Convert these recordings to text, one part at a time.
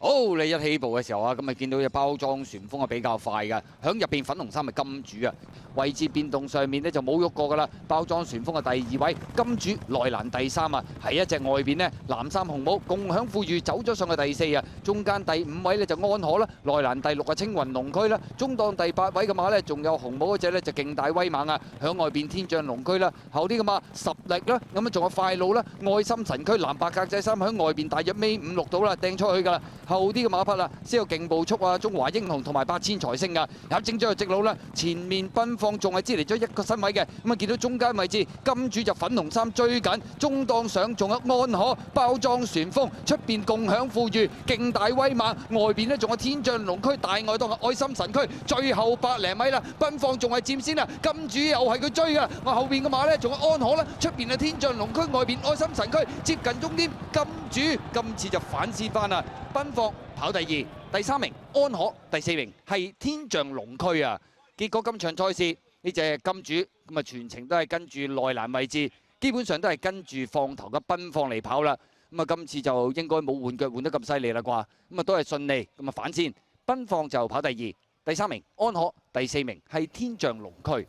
好，你一起步嘅時候啊，咁啊見到隻包裝旋風係比較快嘅，響入邊粉紅衫係金主啊，位置變動上面咧就冇喐過噶啦。包裝旋風係第2位，金主內欄第3啊，係一隻外邊呢藍衫紅帽共享富裕走咗上去第4啊，中間第5位呢就安可啦，內欄第6啊青雲龍區啦，中檔第8位嘅馬呢仲有紅帽嗰隻呢就勁大威猛啊，響外邊天象龍區啦，後啲嘅馬實力啦，咁啊仲有快路啦，愛心神區藍白格仔衫響外邊大約尾5、6度啦，掟出去㗎啦。後啲嘅馬匹啦，先有勁步速啊、中華英雄同埋8000財星啊，入正咗入直路啦。前面奔放仲係支離咗一個身位嘅，咁啊見到中間位置金主就粉紅衫追緊，中檔上仲有安可包裝旋風，出邊共享富裕勁大威猛，外邊呢仲有天象龍區大外檔愛心神區，最後100零米啦，奔放仲係佔先啦，金主又係佢追㗎，我後邊嘅馬呢仲有安可啦，出邊係天象龍區，外邊愛心神區接近終點，金主今次就反先翻啦。奔放跑第2，第3名安可，第4名係天象龍區啊！結果今場賽事呢隻金主咁啊全程都係跟住內欄位置，基本上都係跟住放頭嘅奔放嚟跑啦。咁啊今次就應該冇換腳換得咁犀利啦啩，咁啊都係順利咁啊反先，奔放就跑第2，第3名安可，第4名係天象龍區。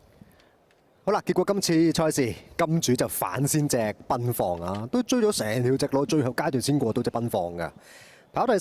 好啦，結果今次賽事金主就反先隻奔放啊，都追咗成條直路，最後階段先過到隻奔放㗎。跑第